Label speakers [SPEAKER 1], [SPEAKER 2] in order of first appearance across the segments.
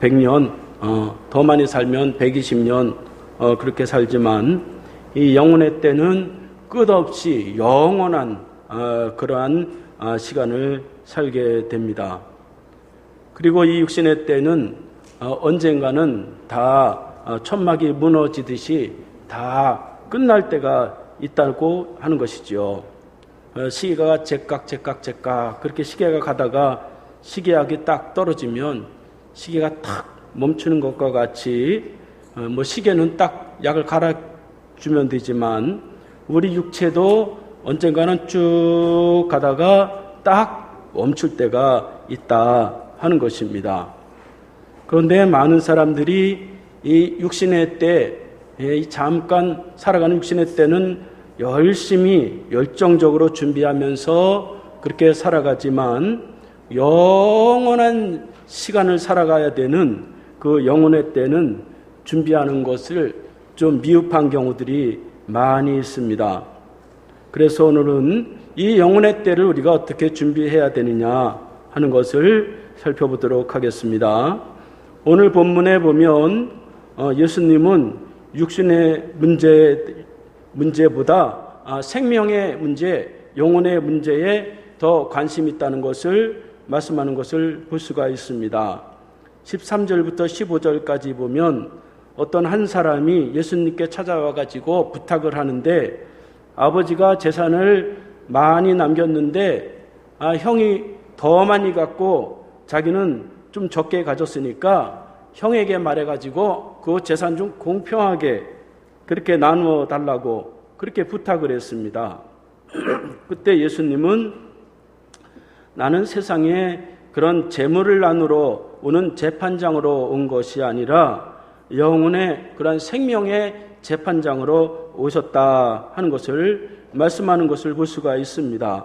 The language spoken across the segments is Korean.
[SPEAKER 1] 100년, 더 많이 살면 120년 그렇게 살지만 이 영혼의 때는 끝없이 영원한 그러한 시간을 살게 됩니다. 그리고 이 육신의 때는 언젠가는 다 천막이 무너지듯이 다 끝날 때가 있다고 하는 것이지요. 시계가 제깍 그렇게 시계가 가다가 시계약이 딱 떨어지면 시계가 탁 멈추는 것과 같이 시계는 딱 약을 갈아주면 되지만 우리 육체도 언젠가는 쭉 가다가 딱 멈출 때가 있다 하는 것입니다. 그런데 많은 사람들이 이 육신의 때, 잠깐 살아가는 육신의 때는 열심히 열정적으로 준비하면서 그렇게 살아가지만 영원한 시간을 살아가야 되는 그 영혼의 때는 준비하는 것을 좀 미흡한 경우들이 많이 있습니다. 그래서 오늘은 이 영혼의 때를 우리가 어떻게 준비해야 되느냐 하는 것을 살펴보도록 하겠습니다. 오늘 본문에 보면 예수님은 육신의 문제보다 생명의 문제, 영혼의 문제에 더 관심이 있다는 것을 말씀하는 것을 볼 수가 있습니다. 13절부터 15절까지 보면 어떤 한 사람이 예수님께 찾아와 가지고 부탁을 하는데 아버지가 재산을 많이 남겼는데 형이 더 많이 갖고 자기는 좀 적게 가졌으니까 형에게 말해가지고 그 재산 좀 공평하게 그렇게 나누어 달라고 그렇게 부탁을 했습니다. 그때 예수님은 나는 세상에 그런 재물을 나누러 오는 재판장으로 온 것이 아니라 영혼의 그런 생명의 재판장으로 오셨다 하는 것을 말씀하는 것을 볼 수가 있습니다.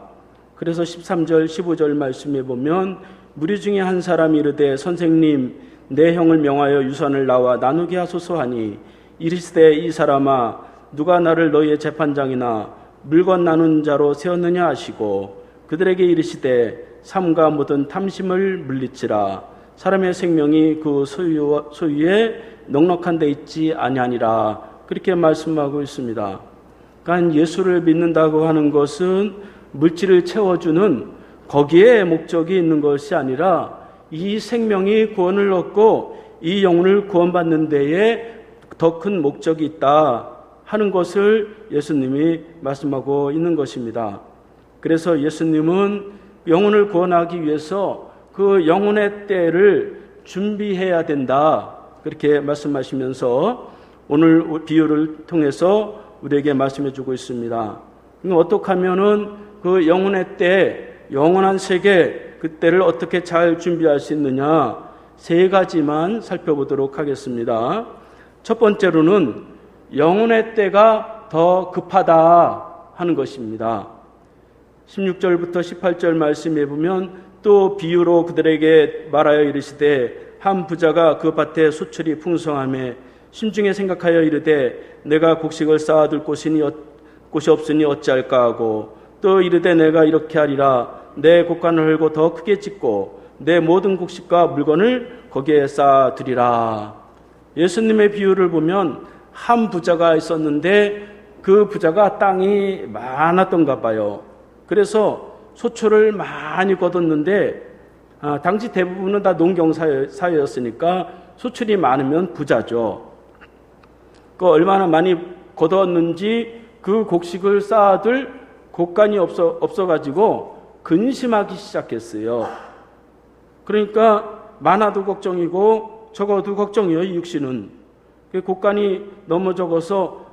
[SPEAKER 1] 그래서 13절 15절 말씀에 보면 무리 중에 한 사람이 이르되 선생님 내 형을 명하여 유산을 나와 나누게 하소서 하니 이르시되 이 사람아 누가 나를 너희의 재판장이나 물건 나눈 자로 세웠느냐 하시고 그들에게 이르시되 삼가 모든 탐심을 물리치라 사람의 생명이 그 소유에 넉넉한 데 있지 아니하니라 그렇게 말씀하고 있습니다. 그러니까 예수를 믿는다고 하는 것은 물질을 채워주는 거기에 목적이 있는 것이 아니라 이 생명이 구원을 얻고 이 영혼을 구원받는 데에 더 큰 목적이 있다 하는 것을 예수님이 말씀하고 있는 것입니다. 그래서 예수님은 영혼을 구원하기 위해서 그 영혼의 때를 준비해야 된다 그렇게 말씀하시면서 오늘 비유를 통해서 우리에게 말씀해 주고 있습니다. 어떻게 하면은 그 영혼의 때, 영원한 세계 그때를 어떻게 잘 준비할 수 있느냐 3가지만 살펴보도록 하겠습니다. 첫 번째로는 영혼의 때가 더 급하다 하는 것입니다. 16절부터 18절 말씀에 보면 또 비유로 그들에게 말하여 이르시되 한 부자가 그 밭에 수출이 풍성하매 심중에 생각하여 이르되 내가 곡식을 쌓아둘 곳이 없으니 어찌할까 하고 또 이르되 내가 이렇게 하리라 내 곡간을 헐고 더 크게 짓고 내 모든 곡식과 물건을 거기에 쌓아두리라. 예수님의 비유를 보면 한 부자가 있었는데 그 부자가 땅이 많았던가 봐요. 그래서 소출을 많이 거뒀는데 당시 대부분은 다 농경사회였으니까 소출이 많으면 부자죠. 그 얼마나 많이 거뒀는지 그 곡식을 쌓아둘 곡간이 없어가지고 근심하기 시작했어요. 그러니까 많아도 걱정이고 적어도 걱정이에요. 이 육신은. 곡간이 너무 적어서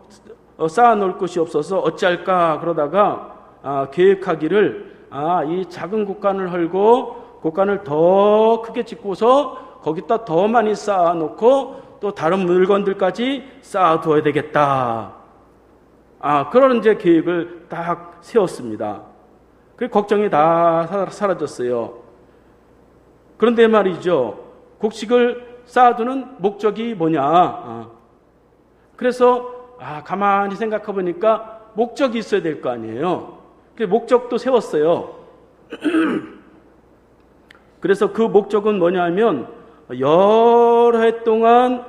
[SPEAKER 1] 쌓아놓을 곳이 없어서 어찌할까 그러다가 계획하기를 이 작은 곡간을 헐고 곡간을 더 크게 짓고서 거기다 더 많이 쌓아놓고 또 다른 물건들까지 쌓아두어야 되겠다. 그런 이제 계획을 딱 세웠습니다. 그 걱정이 다 사라졌어요. 그런데 말이죠. 곡식을 쌓아두는 목적이 뭐냐. 그래서 가만히 생각해 보니까 목적이 있어야 될 거 아니에요. 그 목적도 세웠어요. 그래서 그 목적은 뭐냐면 여러 해 동안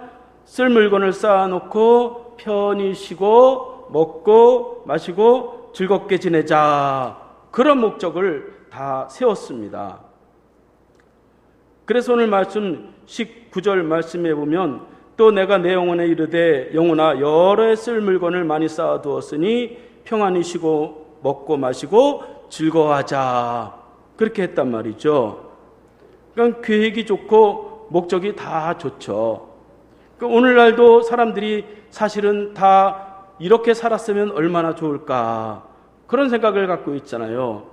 [SPEAKER 1] 쓸 물건을 쌓아놓고 편히 쉬고 먹고 마시고 즐겁게 지내자, 그런 목적을 다 세웠습니다. 그래서 오늘 말씀 19절 말씀해 보면, 또 내가 내 영혼에 이르되 영혼아 여러 해 쓸 물건을 많이 쌓아두었으니 평안히 쉬고 먹고 마시고 즐거워하자, 그렇게 했단 말이죠. 그러니까 계획이 좋고 목적이 다 좋죠. 그러니까 오늘날도 사람들이 사실은 다 이렇게 살았으면 얼마나 좋을까, 그런 생각을 갖고 있잖아요.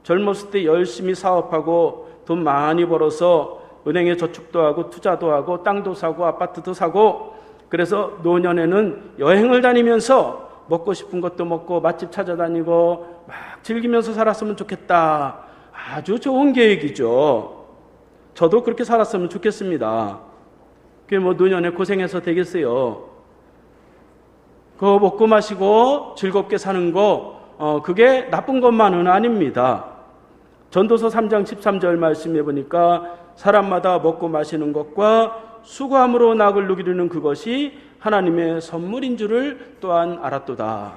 [SPEAKER 1] 젊었을 때 열심히 사업하고 돈 많이 벌어서 은행에 저축도 하고 투자도 하고 땅도 사고 아파트도 사고, 그래서 노년에는 여행을 다니면서 먹고 싶은 것도 먹고 맛집 찾아다니고 막 즐기면서 살았으면 좋겠다. 아주 좋은 계획이죠. 저도 그렇게 살았으면 좋겠습니다. 그게 뭐 노년에 고생해서 되겠어요. 그거 먹고 마시고 즐겁게 사는 거, 그게 나쁜 것만은 아닙니다. 전도서 3장 13절 말씀해 보니까 사람마다 먹고 마시는 것과 수고함으로 낙을 누리는 그것이 하나님의 선물인 줄을 또한 알았도다.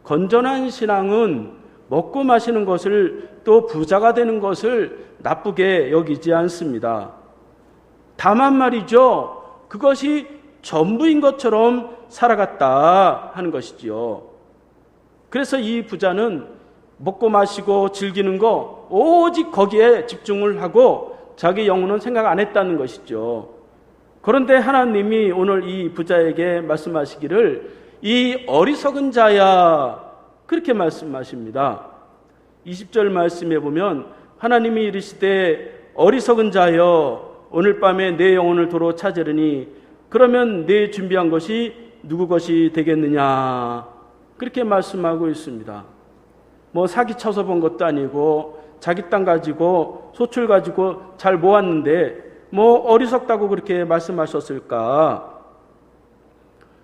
[SPEAKER 1] 건전한 신앙은 먹고 마시는 것을, 또 부자가 되는 것을 나쁘게 여기지 않습니다. 다만 말이죠, 그것이 전부인 것처럼 살아갔다 하는 것이지요. 그래서 이 부자는 먹고 마시고 즐기는 거 오직 거기에 집중을 하고 자기 영혼은 생각 안 했다는 것이죠. 그런데 하나님이 오늘 이 부자에게 말씀하시기를 이 어리석은 자야, 그렇게 말씀하십니다. 20절 말씀에 보면 하나님이 이르시되 어리석은 자여 오늘 밤에 내 영혼을 도로 찾으려니 그러면 내 준비한 것이 누구 것이 되겠느냐, 그렇게 말씀하고 있습니다. 뭐 사기 쳐서 본 것도 아니고 자기 땅 가지고 소출 가지고 잘 모았는데 뭐 어리석다고 그렇게 말씀하셨을까?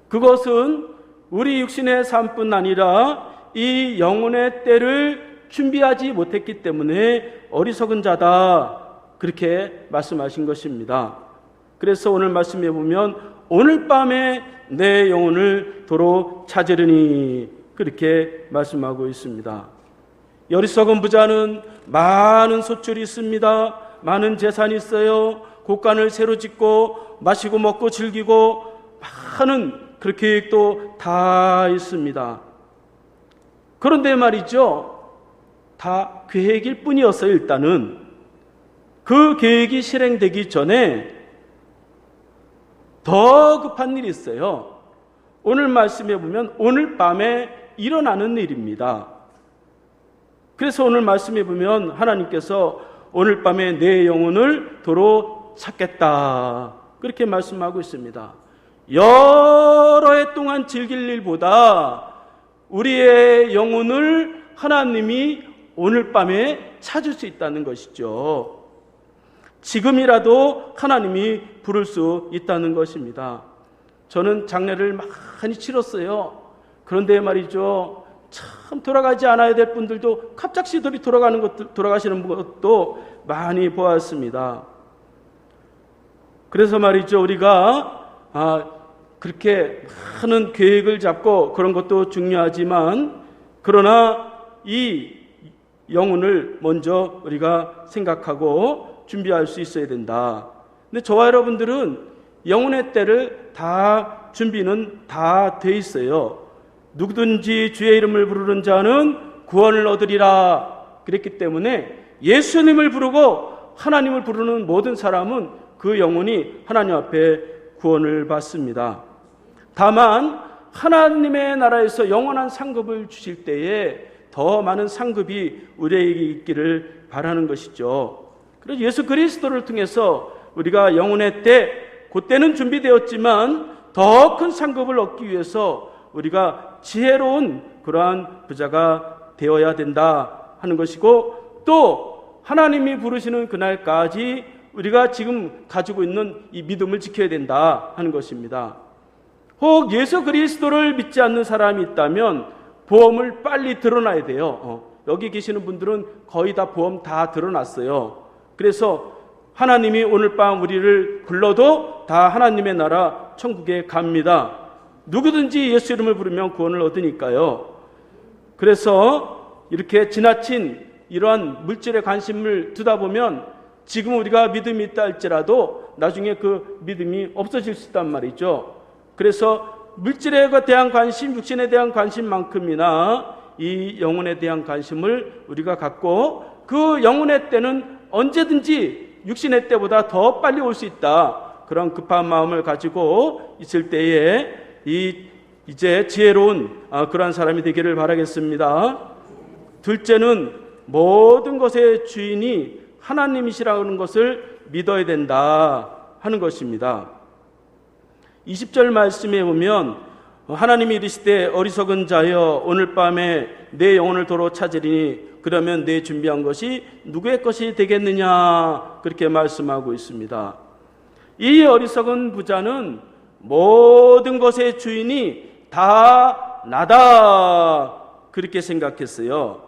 [SPEAKER 1] 그것은 우리 육신의 삶뿐 아니라 이 영혼의 때를 준비하지 못했기 때문에 어리석은 자다, 그렇게 말씀하신 것입니다. 그래서 오늘 말씀해 보면 오늘 밤에 내 영혼을 도로 찾으려니, 그렇게 말씀하고 있습니다. 어리석은 부자는 많은 소출이 있습니다. 많은 재산이 있어요. 곳간을 새로 짓고 마시고 먹고 즐기고 많은 그 계획도 다 있습니다. 그런데 말이죠, 다 계획일 뿐이었어요. 일단은 그 계획이 실행되기 전에 더 급한 일이 있어요. 오늘 말씀해 보면 오늘 밤에 일어나는 일입니다. 그래서 오늘 말씀해 보면 하나님께서 오늘 밤에 내 영혼을 도로 찾겠다, 그렇게 말씀하고 있습니다. 여러 해 동안 즐길 일보다 우리의 영혼을 하나님이 오늘 밤에 찾을 수 있다는 것이죠. 지금이라도 하나님이 부를 수 있다는 것입니다. 저는 장례를 많이 치렀어요. 그런데 말이죠, 참 돌아가지 않아야 될 분들도 갑작스레 돌아가시는 것도 많이 보았습니다. 그래서 말이죠, 우리가 그렇게 많은 계획을 잡고 그런 것도 중요하지만, 그러나 이 영혼을 먼저 우리가 생각하고 준비할 수 있어야 된다. 근데 저와 여러분들은 영혼의 때를 다 준비는 다 돼 있어요. 누구든지 주의 이름을 부르는 자는 구원을 얻으리라 그랬기 때문에 예수님을 부르고 하나님을 부르는 모든 사람은 그 영혼이 하나님 앞에 구원을 받습니다. 다만 하나님의 나라에서 영원한 상급을 주실 때에 더 많은 상급이 우리에게 있기를 바라는 것이죠. 그래서 예수 그리스도를 통해서 우리가 영혼의 때, 그때는 준비되었지만 더 큰 상급을 얻기 위해서 우리가 지혜로운 그러한 부자가 되어야 된다 하는 것이고, 또 하나님이 부르시는 그날까지 우리가 지금 가지고 있는 이 믿음을 지켜야 된다 하는 것입니다. 혹 예수 그리스도를 믿지 않는 사람이 있다면 보험을 빨리 드러나야 돼요. 여기 계시는 분들은 거의 다 보험 다 드러났어요. 그래서 하나님이 오늘 밤 우리를 불러도 다 하나님의 나라 천국에 갑니다. 누구든지 예수 이름을 부르면 구원을 얻으니까요. 그래서 이렇게 지나친 이러한 물질에 관심을 두다 보면 지금 우리가 믿음이 있다 할지라도 나중에 그 믿음이 없어질 수 있단 말이죠. 그래서 물질에 대한 관심, 육신에 대한 관심만큼이나 이 영혼에 대한 관심을 우리가 갖고 그 영혼의 때는 언제든지 육신의 때보다 더 빨리 올 수 있다. 그런 급한 마음을 가지고 있을 때에 이제 지혜로운 그러한 사람이 되기를 바라겠습니다. 둘째는 모든 것의 주인이 하나님이시라는 것을 믿어야 된다 하는 것입니다. 20절 말씀에 보면 하나님이 이르시되 어리석은 자여 오늘 밤에 내 영혼을 도로 찾으리니 그러면 내 준비한 것이 누구의 것이 되겠느냐 그렇게 말씀하고 있습니다. 이 어리석은 부자는 모든 것의 주인이 다 나다 그렇게 생각했어요.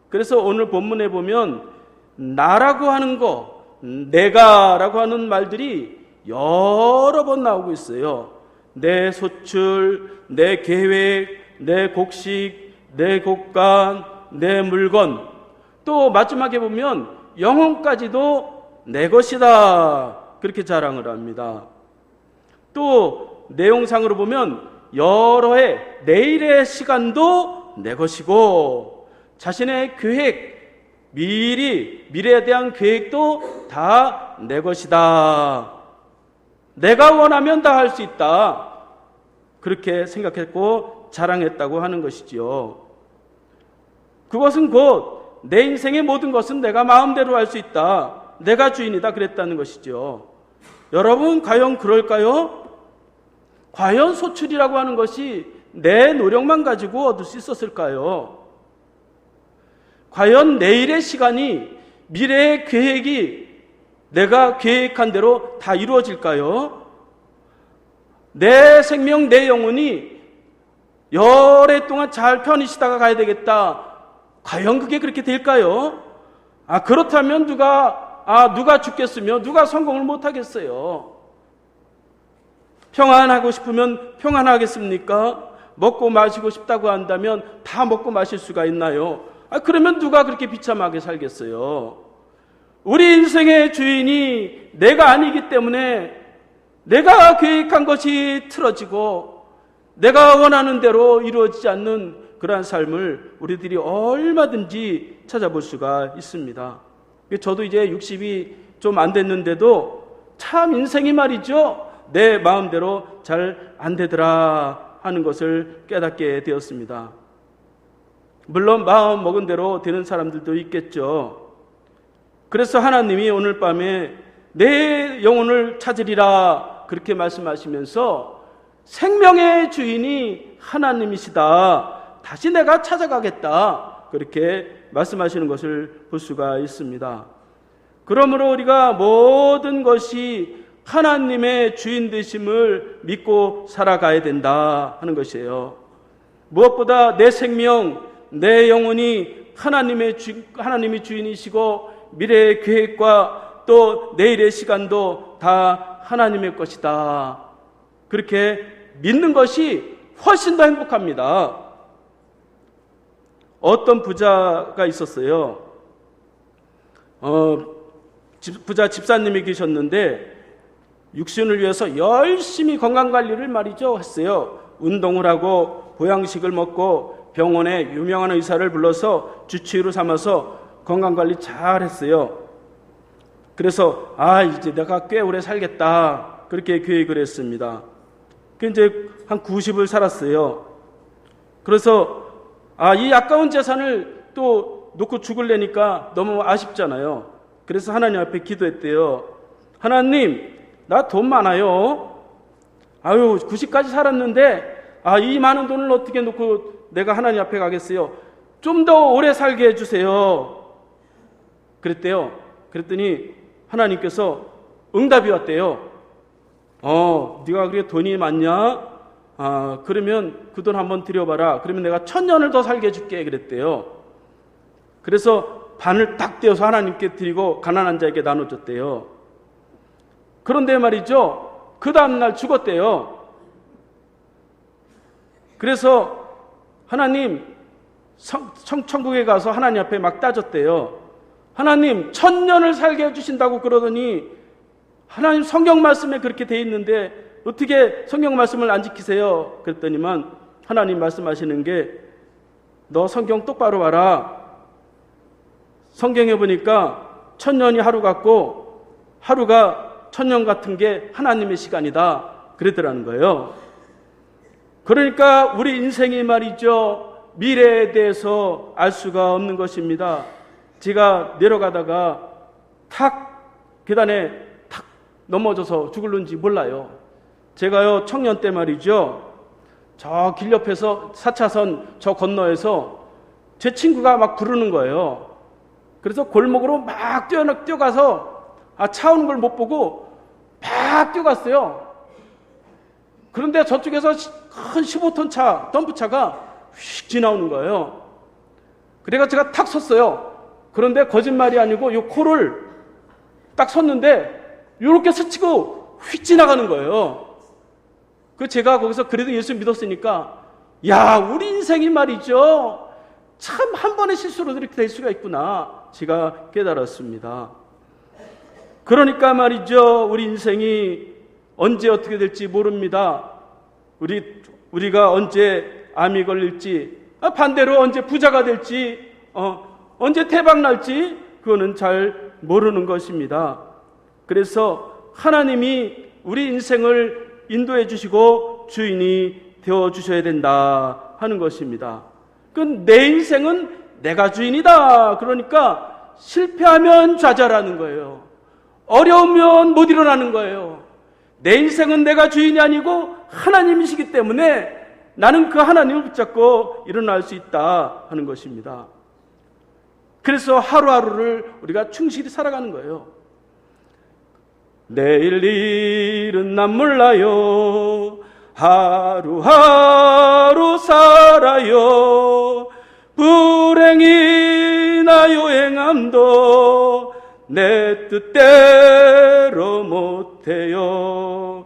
[SPEAKER 1] 그래서 오늘 본문에 보면 나라고 하는 거, 내가라고 하는 말들이 여러 번 나오고 있어요. 내 소출, 내 계획, 내 곡식, 내 곡간, 내 물건. 또 마지막에 보면 영혼까지도 내 것이다 그렇게 자랑을 합니다. 또 내용상으로 보면 여러 해 내일의 시간도 내 것이고 자신의 계획, 미래에 대한 계획도 다 내 것이다. 내가 원하면 다 할 수 있다. 그렇게 생각했고 자랑했다고 하는 것이지요. 그것은 곧 내 인생의 모든 것은 내가 마음대로 할 수 있다. 내가 주인이다 그랬다는 것이죠. 여러분 과연 그럴까요? 과연 소출이라고 하는 것이 내 노력만 가지고 얻을 수 있었을까요? 과연 내일의 시간이 미래의 계획이 내가 계획한 대로 다 이루어질까요? 내 생명, 내 영혼이 열해 동안 잘 편히 쉬다가 가야 되겠다. 과연 그게 그렇게 될까요? 그렇다면 누가 죽겠으며 누가 성공을 못하겠어요? 평안하고 싶으면 평안하겠습니까? 먹고 마시고 싶다고 한다면 다 먹고 마실 수가 있나요? 그러면 누가 그렇게 비참하게 살겠어요? 우리 인생의 주인이 내가 아니기 때문에 내가 계획한 것이 틀어지고 내가 원하는 대로 이루어지지 않는 그러한 삶을 우리들이 얼마든지 찾아볼 수가 있습니다. 저도 이제 60이 좀 안 됐는데도 참 인생이 말이죠. 내 마음대로 잘 안 되더라 하는 것을 깨닫게 되었습니다. 물론 마음 먹은 대로 되는 사람들도 있겠죠. 그래서 하나님이 오늘 밤에 내 영혼을 찾으리라 그렇게 말씀하시면서 생명의 주인이 하나님이시다. 다시 내가 찾아가겠다. 그렇게 말씀하시는 것을 볼 수가 있습니다. 그러므로 우리가 모든 것이 하나님의 주인 되심을 믿고 살아가야 된다 하는 것이에요. 무엇보다 내 생명, 내 영혼이 하나님이 주인이시고 미래의 계획과 또 내일의 시간도 다 하나님의 것이다. 그렇게 믿는 것이 훨씬 더 행복합니다. 어떤 부자가 있었어요. 부자 집사님이 계셨는데 육신을 위해서 열심히 건강관리를 말이죠 했어요. 운동을 하고 보양식을 먹고 병원에 유명한 의사를 불러서 주치의로 삼아서 건강관리 잘 했어요. 그래서 이제 내가 꽤 오래 살겠다 그렇게 계획을 했습니다. 이제 한 90을 살았어요. 그래서 이 아까운 재산을 또 놓고 죽을래니까 너무 아쉽잖아요. 그래서 하나님 앞에 기도했대요. 하나님, 나 돈 많아요. 90까지 살았는데 이 많은 돈을 어떻게 놓고 내가 하나님 앞에 가겠어요? 좀 더 오래 살게 해주세요. 그랬대요. 그랬더니 하나님께서 응답이 왔대요. 네가 그렇게 돈이 많냐? 그러면 그 돈 한번 드려봐라. 그러면 내가 1000년을 더 살게 해줄게. 그랬대요. 그래서 반을 딱 떼어서 하나님께 드리고 가난한 자에게 나눠줬대요. 그런데 말이죠, 그 다음날 죽었대요. 그래서 하나님, 천국에 가서 하나님 앞에 막 따졌대요. 하나님, 1000년을 살게 해주신다고 그러더니 하나님 성경 말씀에 그렇게 돼 있는데 어떻게 성경 말씀을 안 지키세요? 그랬더니만 하나님 말씀하시는 게, 너 성경 똑바로 봐라. 성경에 보니까 1000년이 하루 같고 하루가 1000년 같은 게 하나님의 시간이다 그랬더라는 거예요. 그러니까 우리 인생이 말이죠, 미래에 대해서 알 수가 없는 것입니다. 제가 내려가다가 탁 계단에 탁 넘어져서 죽을는지 몰라요. 제가요, 청년 때 말이죠, 저 길 옆에서 4차선 저 건너에서 제 친구가 막 부르는 거예요. 그래서 골목으로 막 뛰어가서 차 오는 걸 못 보고 막 뛰어갔어요. 그런데 저쪽에서 큰 15톤 차, 덤프차가 휙 지나오는 거예요. 그래서 제가 탁 섰어요. 그런데 거짓말이 아니고 이 코를 딱 섰는데 이렇게 스치고 휙 지나가는 거예요. 그 제가 거기서 그래도 예수 믿었으니까, 야, 우리 인생이 말이죠, 참 한 번의 실수로 이렇게 될 수가 있구나 제가 깨달았습니다. 그러니까 말이죠, 우리 인생이 언제 어떻게 될지 모릅니다. 우리가 언제 암이 걸릴지, 반대로 언제 부자가 될지, 언제 대박 날지 그거는 잘 모르는 것입니다. 그래서 하나님이 우리 인생을 인도해 주시고 주인이 되어 주셔야 된다 하는 것입니다. 내 인생은 내가 주인이다. 그러니까 실패하면 좌절하는 거예요. 어려우면 못 일어나는 거예요. 내 인생은 내가 주인이 아니고 하나님이시기 때문에 나는 그 하나님을 붙잡고 일어날 수 있다 하는 것입니다. 그래서 하루하루를 우리가 충실히 살아가는 거예요. 내일 일은 난 몰라요. 하루하루 살아요. 불행이나 요행함도 내 뜻대로 못해요.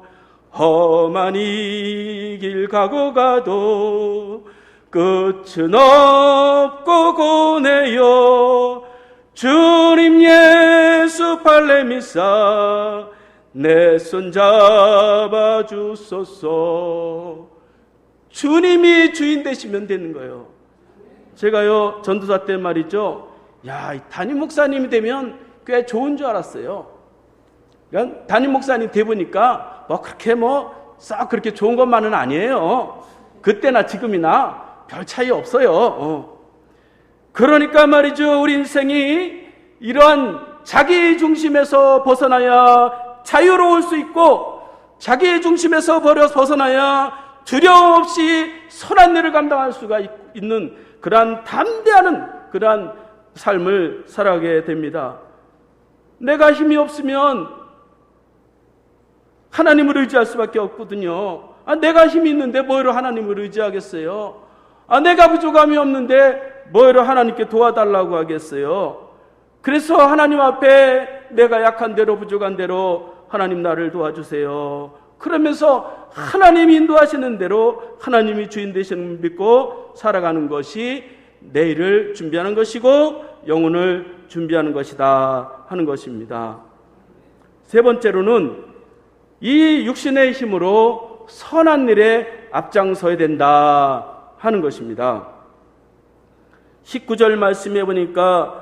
[SPEAKER 1] 험한 이 길 가고 가도 끝은 없고 고뇌요. 주님 예수 팔레 미사 내 손 잡아 주소서. 주님이 주인 되시면 되는 거예요. 제가요, 전도사 때 말이죠, 야, 담임 목사님이 되면 꽤 좋은 줄 알았어요. 그러니까 담임 목사님 돼 보니까 그렇게 싹 그렇게 좋은 것만은 아니에요. 그때나 지금이나 별 차이 없어요. 그러니까 말이죠, 우리 인생이 이러한 자기 중심에서 벗어나야 자유로울 수 있고, 자기 중심에서 벗어나야 두려움 없이 선한 일을 감당할 수가 있는 그러한 담대한 그러한 삶을 살아가게 됩니다. 내가 힘이 없으면 하나님을 의지할 수밖에 없거든요. 내가 힘이 있는데 뭐로 하나님을 의지하겠어요? 내가 부족함이 없는데 뭐로 하나님께 도와달라고 하겠어요? 그래서 하나님 앞에 내가 약한 대로 부족한 대로 하나님 나를 도와주세요. 그러면서 하나님이 인도하시는 대로 하나님이 주인 되시는 믿고 살아가는 것이 내일을 준비하는 것이고 영혼을 준비하는 것이다 하는 것입니다. 세 번째로는 이 육신의 힘으로 선한 일에 앞장서야 된다 하는 것입니다. 19절 말씀해 보니까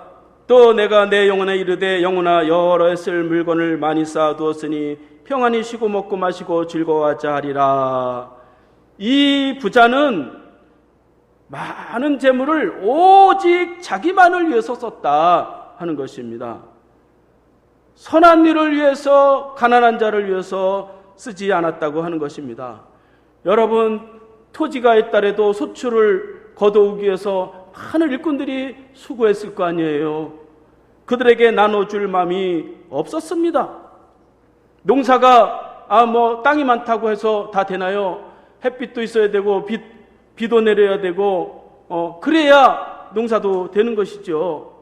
[SPEAKER 1] 또 내가 내 영혼에 이르되 영혼아 여러 해 쓸 물건을 많이 쌓아두었으니 평안히 쉬고 먹고 마시고 즐거워하자 하리라. 이 부자는 많은 재물을 오직 자기만을 위해서 썼다 하는 것입니다. 선한 일을 위해서, 가난한 자를 위해서 쓰지 않았다고 하는 것입니다. 여러분, 토지가 있더라도 소출을 거두기 위해서 많은 일꾼들이 수고했을 거 아니에요. 그들에게 나눠줄 마음이 없었습니다. 농사가 땅이 많다고 해서 다 되나요? 햇빛도 있어야 되고 비도 내려야 되고 그래야 농사도 되는 것이죠.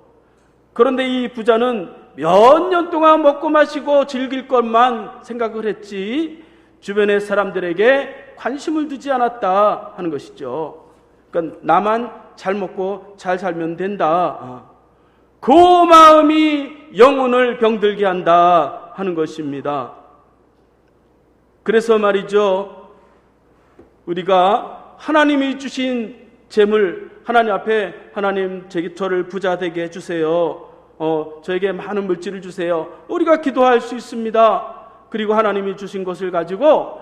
[SPEAKER 1] 그런데 이 부자는 몇 년 동안 먹고 마시고 즐길 것만 생각을 했지 주변의 사람들에게 관심을 두지 않았다 하는 것이죠. 그러니까 나만 잘 먹고 잘 살면 된다. 그 마음이 영혼을 병들게 한다 하는 것입니다. 그래서 말이죠, 우리가 하나님이 주신 재물, 하나님 앞에 하나님 저를 부자 되게 해주세요. 저에게 많은 물질을 주세요. 우리가 기도할 수 있습니다. 그리고 하나님이 주신 것을 가지고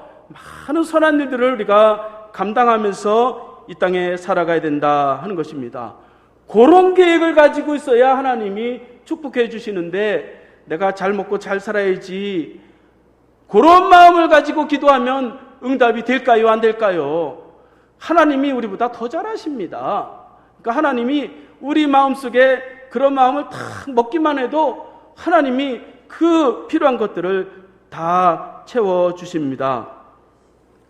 [SPEAKER 1] 많은 선한 일들을 우리가 감당하면서 이 땅에 살아가야 된다 하는 것입니다. 그런 계획을 가지고 있어야 하나님이 축복해 주시는데, 내가 잘 먹고 잘 살아야지, 그런 마음을 가지고 기도하면 응답이 될까요? 안 될까요? 하나님이 우리보다 더 잘하십니다. 그러니까 하나님이 우리 마음속에 그런 마음을 딱 먹기만 해도 하나님이 그 필요한 것들을 다 채워주십니다.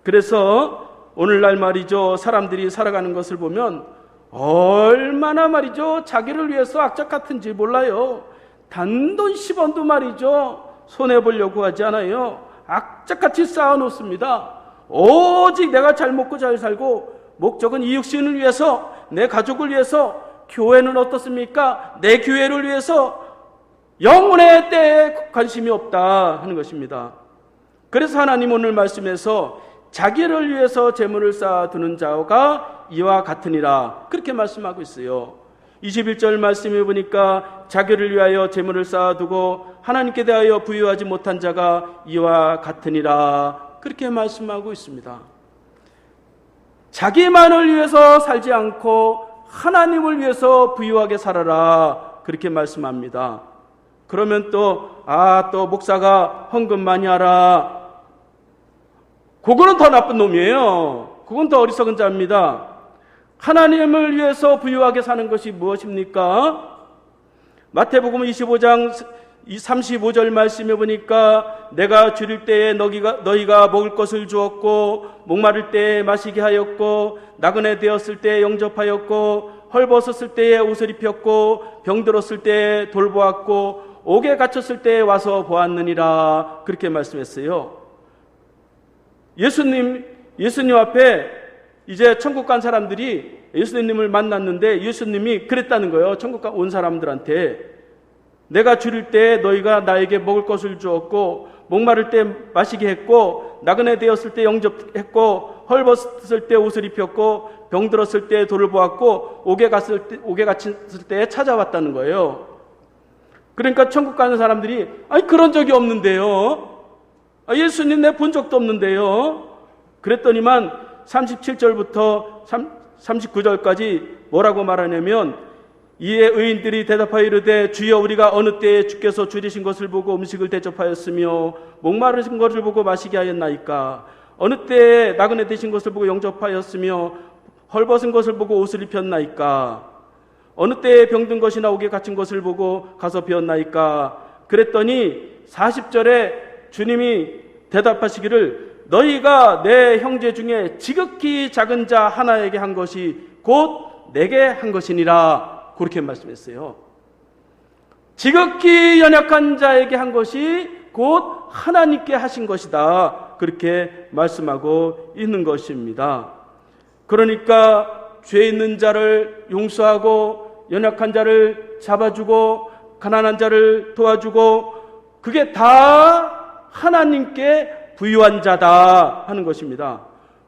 [SPEAKER 1] 그래서 오늘날 말이죠, 사람들이 살아가는 것을 보면 얼마나 말이죠, 자기를 위해서 악착 같은지 몰라요. 단돈 10원도 말이죠, 손해보려고 하지 않아요. 악착같이 쌓아놓습니다. 오직 내가 잘 먹고 잘 살고, 목적은 이육신을 위해서, 내 가족을 위해서. 교회는 어떻습니까? 내 교회를 위해서. 영혼의 때에 관심이 없다 하는 것입니다. 그래서 하나님 오늘 말씀에서 자기를 위해서 재물을 쌓아두는 자가 이와 같으니라, 그렇게 말씀하고 있어요. 21절 말씀해 보니까 자기를 위하여 재물을 쌓아두고 하나님께 대하여 부유하지 못한 자가 이와 같으니라, 그렇게 말씀하고 있습니다. 자기만을 위해서 살지 않고 하나님을 위해서 부유하게 살아라, 그렇게 말씀합니다. 그러면 또 목사가 헌금 많이 하라, 그거는 더 나쁜 놈이에요. 그건 더 어리석은 자입니다. 하나님을 위해서 부유하게 사는 것이 무엇입니까? 마태복음 25장 35절 말씀해 보니까 내가 줄일 때에 너희가 먹을 것을 주었고, 목마를 때에 마시게 하였고, 나그네 되었을 때에 영접하였고, 헐벗었을 때에 옷을 입혔고, 병들었을 때에 돌보았고, 옥에 갇혔을 때에 와서 보았느니라, 그렇게 말씀했어요. 예수님 앞에 이제 천국 간 사람들이 예수님을 만났는데 예수님이 그랬다는 거예요. 천국 온 사람들한테, 내가 줄일 때 너희가 나에게 먹을 것을 주었고, 목마를 때 마시게 했고, 나그네 되었을 때 영접했고, 헐벗었을 때 옷을 입혔고, 병들었을 때 돌을 보았고, 옥에 갇혔을 때 찾아왔다는 거예요. 그러니까 천국 가는 사람들이 그런 적이 없는데요, 예수님 내 본 적도 없는데요, 그랬더니만 37절부터 39절까지 뭐라고 말하냐면, 이에 의인들이 대답하여 이르되 주여, 우리가 어느 때에 주께서 줄이신 것을 보고 음식을 대접하였으며 목마르신 것을 보고 마시게 하였나이까? 어느 때에 나그네 되신 것을 보고 영접하였으며 헐벗은 것을 보고 옷을 입혔나이까? 어느 때에 병든 것이나 옥에 갇힌 것을 보고 가서 배웠나이까? 그랬더니 40절에 주님이 대답하시기를, 너희가 내 형제 중에 지극히 작은 자 하나에게 한 것이 곧 내게 한 것이니라, 그렇게 말씀했어요. 지극히 연약한 자에게 한 것이 곧 하나님께 하신 것이다, 그렇게 말씀하고 있는 것입니다. 그러니까 죄 있는 자를 용서하고, 연약한 자를 잡아주고, 가난한 자를 도와주고, 그게 다 하나님께 부유한 자다 하는 것입니다.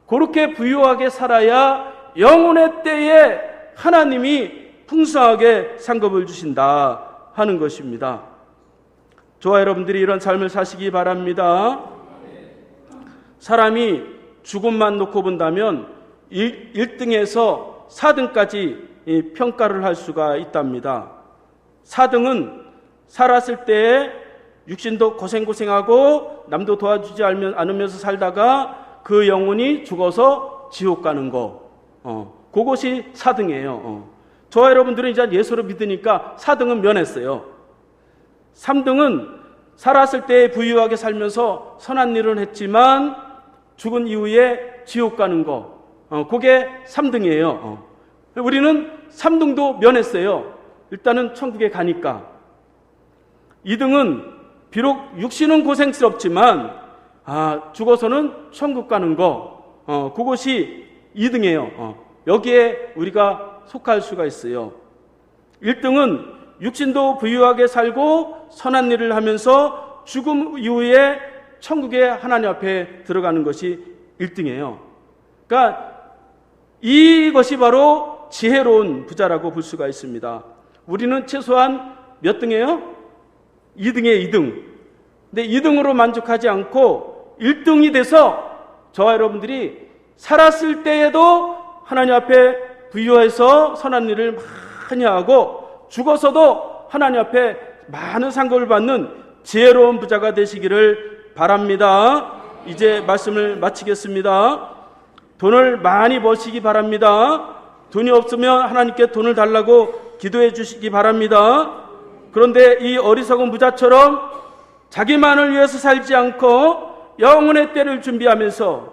[SPEAKER 1] 그렇게 부유하게 살아야 영혼의 때에 하나님이 풍성하게 상급을 주신다 하는 것입니다. 저와 여러분들이 이런 삶을 사시기 바랍니다. 사람이 죽음만 놓고 본다면 1등에서 4등까지 평가를 할 수가 있답니다. 4등은 살았을 때에 육신도 고생하고 남도 도와주지 않으면서 살다가 그 영혼이 죽어서 지옥 가는 거, 그것이 4등이에요. 저와 여러분들은 이제 예수를 믿으니까 4등은 면했어요. 3등은 살았을 때 부유하게 살면서 선한 일은 했지만 죽은 이후에 지옥 가는 거, 그게 3등이에요. 우리는 3등도 면했어요. 일단은 천국에 가니까. 2등은 비록 육신은 고생스럽지만 죽어서는 천국 가는 거, 그것이 2등이에요. 여기에 우리가 속할 수가 있어요. 1등은 육신도 부유하게 살고 선한 일을 하면서 죽음 이후에 천국에 하나님 앞에 들어가는 것이 1등이에요. 그러니까 이것이 바로 지혜로운 부자라고 볼 수가 있습니다. 우리는 최소한 몇 등이에요? 2등에 2등. 근데 2등으로 만족하지 않고 1등이 돼서 저와 여러분들이 살았을 때에도 하나님 앞에 부유해서 선한 일을 많이 하고 죽어서도 하나님 앞에 많은 상급을 받는 지혜로운 부자가 되시기를 바랍니다. 이제 말씀을 마치겠습니다. 돈을 많이 버시기 바랍니다. 돈이 없으면 하나님께 돈을 달라고 기도해 주시기 바랍니다. 그런데 이 어리석은 부자처럼 자기만을 위해서 살지 않고 영혼의 때를 준비하면서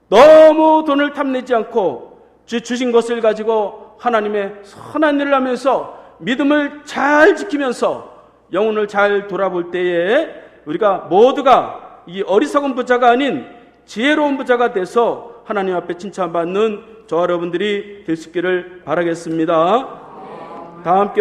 [SPEAKER 1] 너무 돈을 탐내지 않고 주신 것을 가지고 하나님의 선한 일을 하면서 믿음을 잘 지키면서 영혼을 잘 돌아볼 때에 우리가 모두가 이 어리석은 부자가 아닌 지혜로운 부자가 돼서 하나님 앞에 칭찬받는 저와 여러분들이 될 수 있기를 바라겠습니다. 다 함께